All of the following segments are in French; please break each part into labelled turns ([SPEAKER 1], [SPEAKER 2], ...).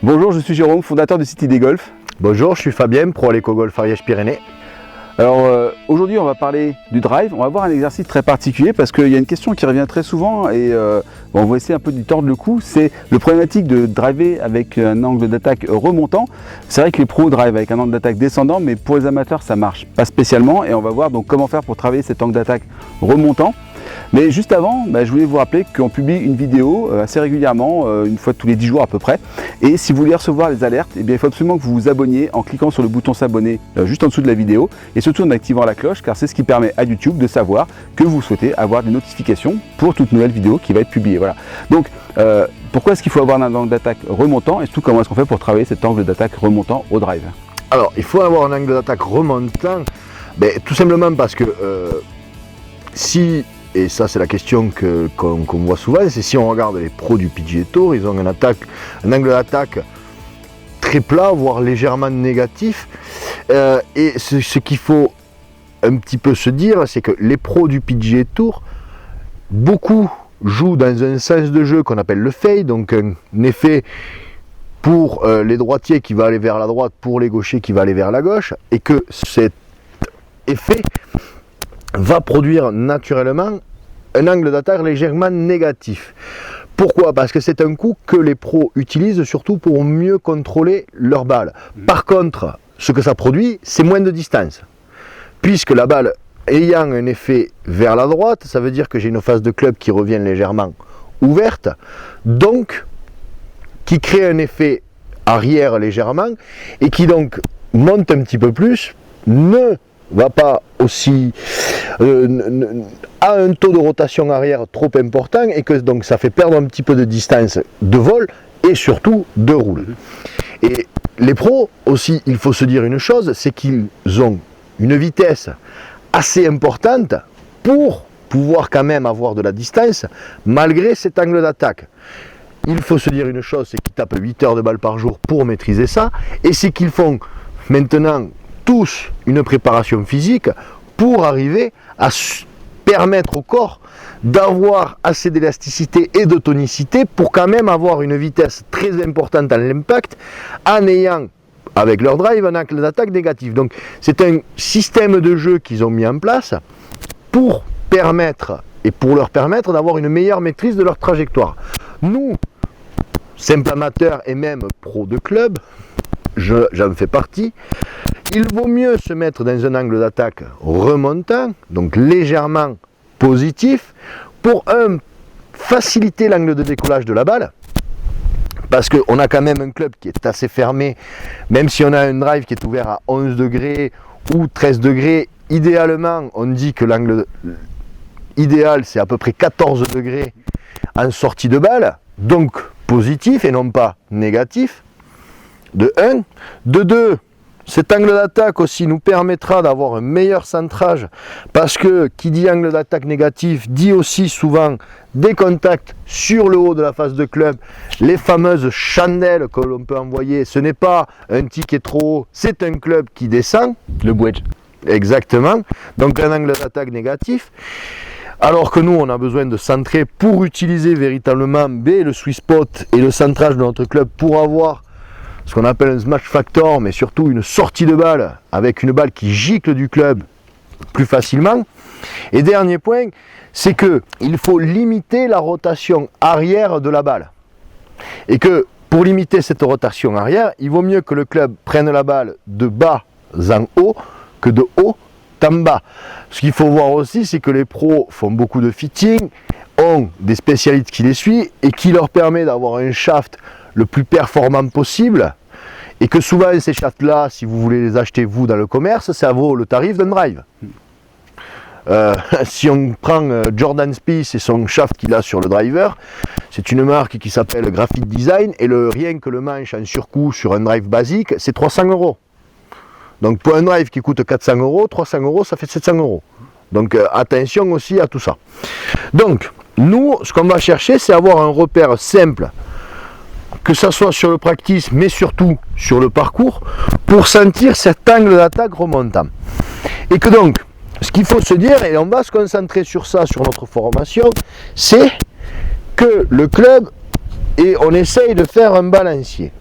[SPEAKER 1] Bonjour, je suis Jérôme, fondateur de City des Golf.
[SPEAKER 2] Bonjour, je suis Fabien, pro à l'éco-golf Ariège-Pyrénées.
[SPEAKER 1] Alors aujourd'hui on va parler du drive, on va voir un exercice très particulier parce qu'il y a une question qui revient très souvent et on va essayer un peu de tordre le cou, c'est le problématique de driver avec un angle d'attaque remontant. C'est vrai que les pros drivent avec un angle d'attaque descendant, mais pour les amateurs ça marche pas spécialement et on va voir donc comment faire pour travailler cet angle d'attaque remontant. Mais juste avant, je voulais vous rappeler qu'on publie une vidéo assez régulièrement, une fois tous les 10 jours à peu près. Et si vous voulez recevoir les alertes, il faut absolument que vous vous abonniez en cliquant sur le bouton s'abonner juste en dessous de la vidéo et surtout en activant la cloche car c'est ce qui permet à YouTube de savoir que vous souhaitez avoir des notifications pour toute nouvelle vidéo qui va être publiée. Voilà. Donc pourquoi est-ce qu'il faut avoir un angle d'attaque remontant et surtout comment est-ce qu'on fait pour travailler cet angle d'attaque remontant au drive?
[SPEAKER 2] Alors il faut avoir un angle d'attaque remontant, tout simplement parce que et ça c'est la question qu'on voit souvent, c'est si on regarde les pros du PGA Tour, ils ont un angle d'attaque très plat, voire légèrement négatif. Et ce qu'il faut un petit peu se dire, c'est que les pros du PGA Tour, beaucoup jouent dans un sens de jeu qu'on appelle le fade, donc un effet pour les droitiers qui va aller vers la droite, pour les gauchers qui va aller vers la gauche, et que cet effet va produire naturellement un angle d'attaque légèrement négatif. Pourquoi? Parce que c'est un coup que les pros utilisent surtout pour mieux contrôler leur balle. Par contre, ce que ça produit, c'est moins de distance. Puisque la balle ayant un effet vers la droite, ça veut dire que j'ai une face de club qui revient légèrement ouverte, donc qui crée un effet arrière légèrement et qui donc monte un petit peu plus, ne va pas aussi a un taux de rotation arrière trop important et que donc ça fait perdre un petit peu de distance de vol et surtout de roule. Et les pros aussi, il faut se dire une chose, c'est qu'ils ont une vitesse assez importante pour pouvoir quand même avoir de la distance malgré cet angle d'attaque. Il faut se dire une chose, c'est qu'ils tapent 8 heures de balle par jour pour maîtriser ça et c'est qu'ils font maintenant tous une préparation physique pour arriver à permettre au corps d'avoir assez d'élasticité et de tonicité pour quand même avoir une vitesse très importante dans l'impact en ayant avec leur drive un angle d'attaque négatif. Donc c'est un système de jeu qu'ils ont mis en place pour leur permettre d'avoir une meilleure maîtrise de leur trajectoire. Nous, simples amateurs et même pros de club, j'en fais partie, il vaut mieux se mettre dans un angle d'attaque remontant, donc légèrement positif, pour faciliter l'angle de décollage de la balle, parce qu'on a quand même un club qui est assez fermé, même si on a un drive qui est ouvert à 11 degrés ou 13 degrés, idéalement on dit que l'angle idéal c'est à peu près 14 degrés en sortie de balle, donc positif et non pas négatif. De 1, de 2, cet angle d'attaque aussi nous permettra d'avoir un meilleur centrage parce que qui dit angle d'attaque négatif dit aussi souvent des contacts sur le haut de la face de club, les fameuses chandelles que l'on peut envoyer, ce n'est pas un ticket trop haut, c'est un club qui descend.
[SPEAKER 1] Le wedge.
[SPEAKER 2] Exactement, donc un angle d'attaque négatif. Alors que nous, on a besoin de centrer pour utiliser véritablement le sweet spot et le centrage de notre club pour avoir ce qu'on appelle un smash factor, mais surtout une sortie de balle avec une balle qui gicle du club plus facilement. Et dernier point, c'est qu'il faut limiter la rotation arrière de la balle. Et que pour limiter cette rotation arrière, il vaut mieux que le club prenne la balle de bas en haut que de haut en bas. Ce qu'il faut voir aussi, c'est que les pros font beaucoup de fitting, ont des spécialistes qui les suivent et qui leur permet d'avoir un shaft le plus performant possible et que souvent ces shafts là, si vous voulez les acheter vous dans le commerce, ça vaut le tarif d'un drive. Si on prend Jordan Spieth et son shaft qu'il a sur le driver, c'est une marque qui s'appelle Graphite Design et rien que le manche en surcoût sur un drive basique, c'est 300 €. Donc pour un drive qui coûte 400 €, 300 € ça fait 700 €. Donc attention aussi à tout ça. Donc nous, ce qu'on va chercher, c'est avoir un repère simple, que ça soit sur le practice, mais surtout sur le parcours, pour sentir cet angle d'attaque remontant. Et que donc, ce qu'il faut se dire, et on va se concentrer sur ça, sur notre formation, c'est que le club, et on essaye de faire un balancier.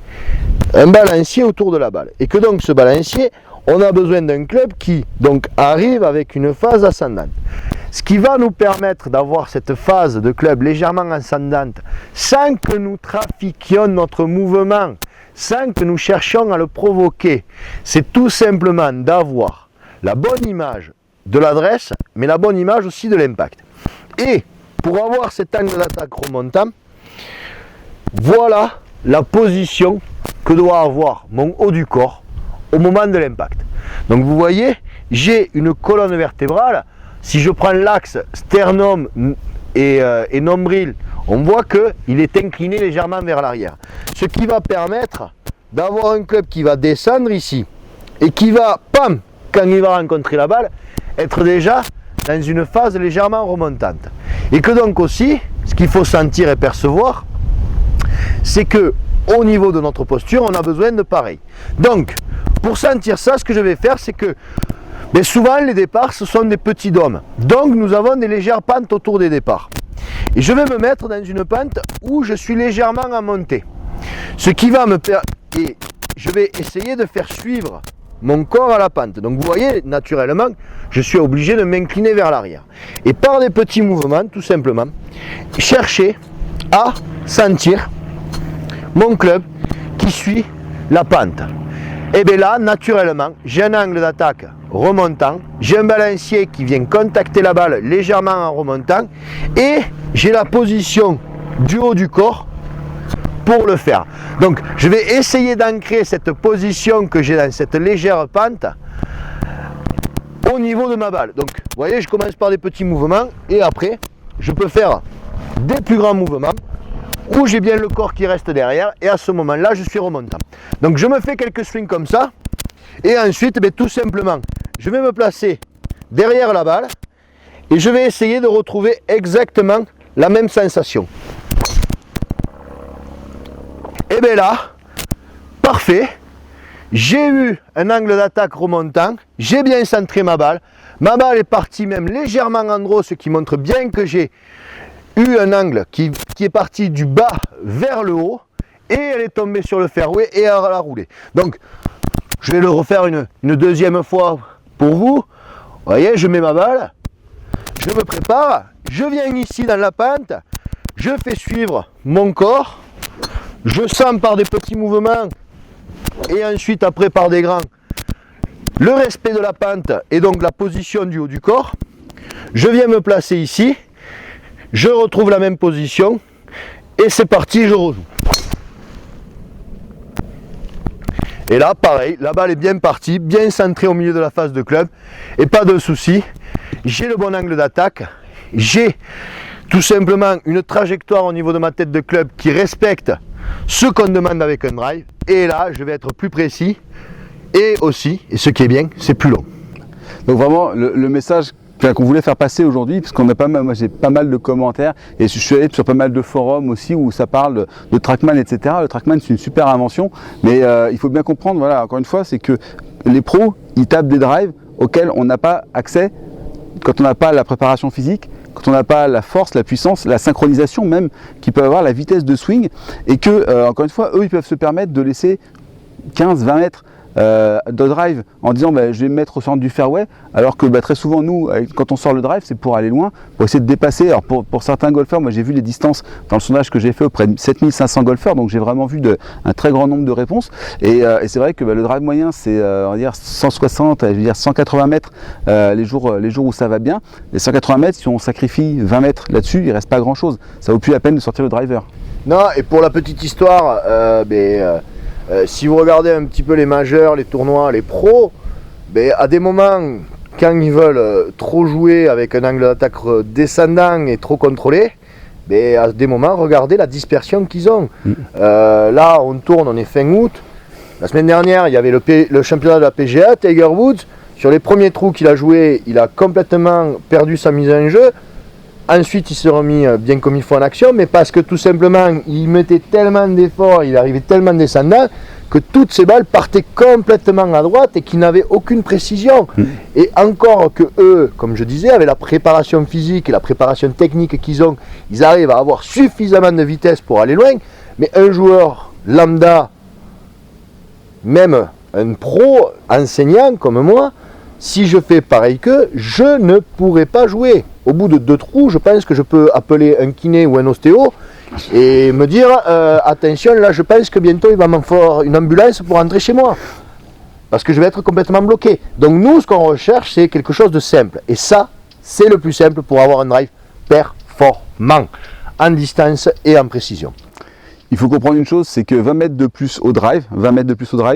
[SPEAKER 2] un balancier autour de la balle. Et que donc ce balancier, on a besoin d'un club qui donc arrive avec une phase ascendante. Ce qui va nous permettre d'avoir cette phase de club légèrement ascendante sans que nous trafiquions notre mouvement, sans que nous cherchions à le provoquer. C'est tout simplement d'avoir la bonne image de l'adresse, mais la bonne image aussi de l'impact. Et pour avoir cet angle d'attaque remontant, voilà la position que doit avoir mon haut du corps au moment de l'impact. Donc vous voyez, j'ai une colonne vertébrale. Si je prends l'axe sternum et nombril, on voit qu'il est incliné légèrement vers l'arrière. Ce qui va permettre d'avoir un club qui va descendre ici et qui va, pam, quand il va rencontrer la balle, être déjà dans une phase légèrement remontante. Et que donc aussi, ce qu'il faut sentir et percevoir, c'est que au niveau de notre posture, on a besoin de pareil. Donc, pour sentir ça, ce que je vais faire, c'est que souvent les départs, ce sont des petits dômes. Donc, nous avons des légères pentes autour des départs. Et je vais me mettre dans une pente où je suis légèrement en montée. Ce qui va me permettre, et je vais essayer de faire suivre mon corps à la pente. Donc vous voyez, naturellement, je suis obligé de m'incliner vers l'arrière. Et par des petits mouvements, tout simplement, chercher à sentir mon club qui suit la pente. Et bien là, naturellement, j'ai un angle d'attaque remontant, j'ai un balancier qui vient contacter la balle légèrement en remontant, et j'ai la position du haut du corps pour le faire. Donc je vais essayer d'ancrer cette position que j'ai dans cette légère pente au niveau de ma balle. Donc vous voyez, je commence par des petits mouvements et après je peux faire des plus grands mouvements où j'ai bien le corps qui reste derrière, et à ce moment là je suis remontant. Donc je me fais quelques swings comme ça, et ensuite tout simplement je vais me placer derrière la balle et je vais essayer de retrouver exactement la même sensation. Et bien là, parfait, j'ai eu un angle d'attaque remontant, j'ai bien centré ma balle est partie même légèrement en draw, ce qui montre bien que j'ai eu un angle qui est parti du bas vers le haut, et elle est tombée sur le fairway et elle a roulé. Donc je vais le refaire une deuxième fois pour vous. Vous voyez, je mets ma balle, je me prépare, je viens ici dans la pente, je fais suivre mon corps, je sens par des petits mouvements et ensuite après par des grands le respect de la pente et donc la position du haut du corps. Je viens me placer ici, je retrouve la même position et c'est parti, je rejoue. Et là pareil, la balle est bien partie, bien centrée au milieu de la phase de club et pas de souci, j'ai le bon angle d'attaque, j'ai tout simplement une trajectoire au niveau de ma tête de club qui respecte ce qu'on demande avec un drive, et là je vais être plus précis et aussi, et ce qui est bien, c'est plus long.
[SPEAKER 1] Donc vraiment le message qu'on voulait faire passer aujourd'hui, parce qu'on a pas mal, moi j'ai pas mal de commentaires et je suis allé sur pas mal de forums aussi où ça parle de Trackman, etc. Le Trackman c'est une super invention, mais il faut bien comprendre, voilà, encore une fois, c'est que les pros ils tapent des drives auxquels on n'a pas accès quand on n'a pas la préparation physique, quand on n'a pas la force, la puissance, la synchronisation même, qui peut avoir la vitesse de swing, et que, encore une fois, eux, ils peuvent se permettre de laisser 15-20 mètres de drive en disant je vais me mettre au centre du fairway, alors que très souvent nous quand on sort le drive c'est pour aller loin, pour essayer de dépasser. Alors pour certains golfeurs, moi j'ai vu les distances dans le sondage que j'ai fait auprès de 7500 golfeurs, donc j'ai vraiment vu un très grand nombre de réponses, et c'est vrai que le drive moyen c'est on va dire 160, je veux dire 180 mètres les jours où ça va bien. Les 180 mètres, si on sacrifie 20 mètres là-dessus, il reste pas grand chose, ça vaut plus la peine de sortir le driver.
[SPEAKER 2] Non, et pour la petite histoire, si vous regardez un petit peu les majeurs, les tournois, les pros, à des moments, quand ils veulent trop jouer avec un angle d'attaque descendant et trop contrôlé, à des moments, regardez la dispersion qu'ils ont. Là, on tourne, on est fin août. La semaine dernière, il y avait le championnat de la PGA, Tiger Woods. Sur les premiers trous qu'il a joué, il a complètement perdu sa mise en jeu. Ensuite, il s'est remis bien comme il faut en action, mais parce que tout simplement, il mettait tellement d'efforts, il arrivait tellement descendant, que toutes ces balles partaient complètement à droite et qu'il n'avait aucune précision. Et encore que eux, comme je disais, avec la préparation physique et la préparation technique qu'ils ont, ils arrivent à avoir suffisamment de vitesse pour aller loin, mais un joueur lambda même un pro enseignant comme moi, si je fais pareil qu'eux, je ne pourrais pas jouer. Au bout de 2 trous, je pense que je peux appeler un kiné ou un ostéo et me dire attention, là je pense que bientôt il va m'en falloir une ambulance pour rentrer chez moi. Parce que je vais être complètement bloqué. Donc nous, ce qu'on recherche, c'est quelque chose de simple. Et ça, c'est le plus simple pour avoir un drive performant, en distance et en précision.
[SPEAKER 1] Il faut comprendre une chose, c'est que 20 mètres de plus au drive,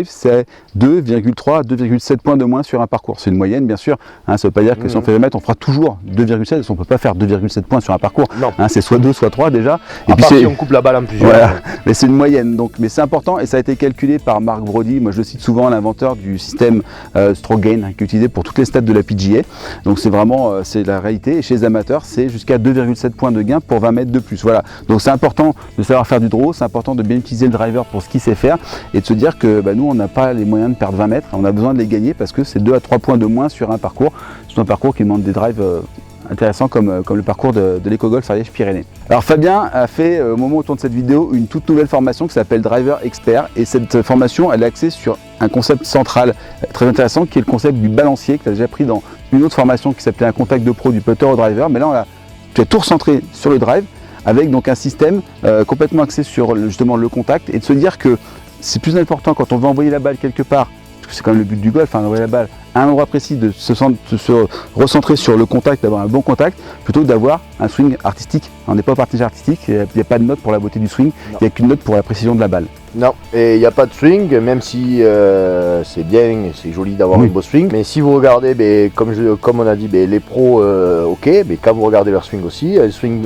[SPEAKER 1] c'est 2,3 à 2,7 points de moins sur un parcours. C'est une moyenne, bien sûr. Hein, ça ne veut pas dire que si on fait 20 mètres, on fera toujours 2,7. On ne peut pas faire 2,7 points sur un parcours.
[SPEAKER 2] Hein,
[SPEAKER 1] c'est soit 2, soit 3 déjà.
[SPEAKER 2] Et puis si on coupe la balle en plusieurs.
[SPEAKER 1] Voilà. Mais c'est une moyenne. Donc, mais c'est important et ça a été calculé par Mark Brody. Moi, je le cite souvent, l'inventeur du système Stroke Gain, qui est utilisé pour toutes les stats de la PGA. Donc, c'est vraiment c'est la réalité. Et chez les amateurs, c'est jusqu'à 2,7 points de gain pour 20 mètres de plus. Voilà. Donc, c'est important de savoir faire du draw. C'est important de bien utiliser le driver pour ce qu'il sait faire et de se dire que nous on n'a pas les moyens de perdre 20 mètres, on a besoin de les gagner parce que c'est 2 à 3 points de moins sur un parcours qui demande des drives intéressants comme le parcours de l'Eco-Golf Ariège-Pyrénées. Alors Fabien a fait au moment où on tourne cette vidéo une toute nouvelle formation qui s'appelle Driver Expert et cette formation elle est axée sur un concept central très intéressant qui est le concept du balancier que tu as déjà pris dans une autre formation qui s'appelait un contact de pro du putter au driver, mais là tu as tout recentré sur le drive avec donc un système complètement axé sur justement le contact et de se dire que c'est plus important quand on veut envoyer la balle quelque part, parce que c'est quand même le but du golf, envoyer la balle à un endroit précis, de se recentrer sur le contact, d'avoir un bon contact, plutôt que d'avoir un swing artistique. On n'est pas parti artistique, il n'y a pas de note pour la beauté du swing, il n'y a qu'une note pour la précision de la balle.
[SPEAKER 2] Non, et il n'y a pas de swing, même si c'est bien, c'est joli d'avoir un beau swing. Mais si vous regardez, comme on a dit, les pros, ok, mais quand vous regardez leur swing aussi, un swing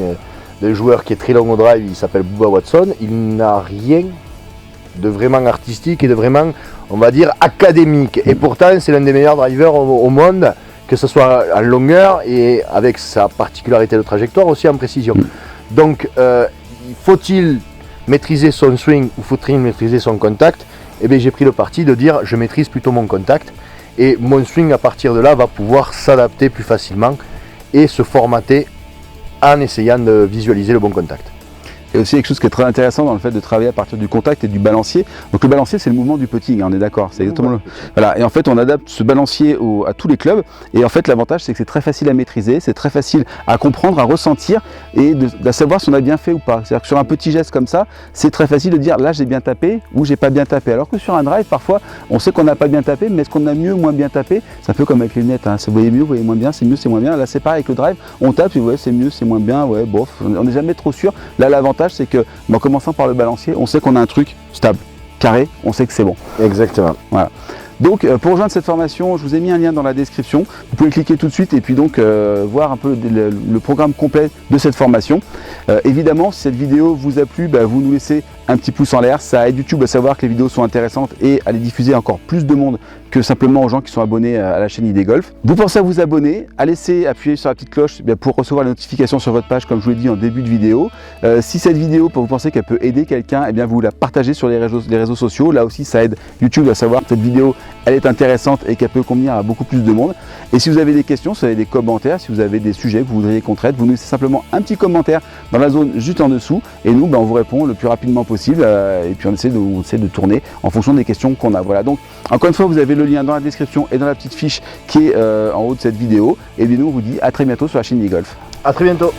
[SPEAKER 2] de joueur qui est très long au drive, il s'appelle Bubba Watson, il n'a rien de vraiment artistique et de vraiment, on va dire, académique. Et pourtant, c'est l'un des meilleurs drivers au monde, que ce soit en longueur et avec sa particularité de trajectoire aussi en précision. Donc, faut-il maîtriser son swing ou faut-il maîtriser son contact? Eh bien, j'ai pris le parti de dire, je maîtrise plutôt mon contact et mon swing à partir de là va pouvoir s'adapter plus facilement et se formater en essayant de visualiser le bon contact.
[SPEAKER 1] Il y a aussi quelque chose qui est très intéressant dans le fait de travailler à partir du contact et du balancier. Donc le balancier, c'est le mouvement du putting, on est d'accord. C'est exactement le... Voilà. Et en fait, on adapte ce balancier à tous les clubs. Et en fait, l'avantage, c'est que c'est très facile à maîtriser, c'est très facile à comprendre, à ressentir et de savoir si on a bien fait ou pas. C'est-à-dire que sur un petit geste comme ça, c'est très facile de dire là, j'ai bien tapé ou j'ai pas bien tapé. Alors que sur un drive, parfois, on sait qu'on n'a pas bien tapé, mais est-ce qu'on a mieux ou moins bien tapé? C'est un peu comme avec les lunettes. Hein. Vous voyez mieux, vous voyez moins bien, c'est mieux, c'est moins bien. Là, c'est pareil avec le drive. On tape, et ouais, c'est mieux, c'est moins bien, ouais, bof. On n'est jamais trop sûr. Là, l'avantage, c'est que en commençant par le balancier, on sait qu'on a un truc stable, carré, on sait que c'est bon.
[SPEAKER 2] Exactement.
[SPEAKER 1] Voilà. Donc pour rejoindre cette formation, je vous ai mis un lien dans la description. Vous pouvez cliquer tout de suite et puis donc voir un peu le programme complet de cette formation. Évidemment, si cette vidéo vous a plu, vous nous laissez un petit pouce en l'air. Ça aide YouTube à savoir que les vidéos sont intéressantes et à les diffuser à encore plus de monde que simplement aux gens qui sont abonnés à la chaîne ID Golf. Vous pensez à vous abonner, à laisser appuyer sur la petite cloche pour recevoir les notifications sur votre page comme je vous l'ai dit en début de vidéo. Si cette vidéo, vous pensez qu'elle peut aider quelqu'un, vous la partagez sur les réseaux sociaux. Là aussi, ça aide YouTube à savoir que cette vidéo elle est intéressante et qu'elle peut convenir à beaucoup plus de monde. Et si vous avez des questions, si vous avez des commentaires, si vous avez des sujets que vous voudriez qu'on traite, vous nous laissez simplement un petit commentaire dans la zone juste en dessous et nous on vous répond le plus rapidement possible et puis on essaie de tourner en fonction des questions qu'on a. Voilà, donc encore une fois vous avez le lien dans la description et dans la petite fiche qui est en haut de cette vidéo et bien nous on vous dit à très bientôt sur la chaîne ID Golf.
[SPEAKER 2] À très bientôt.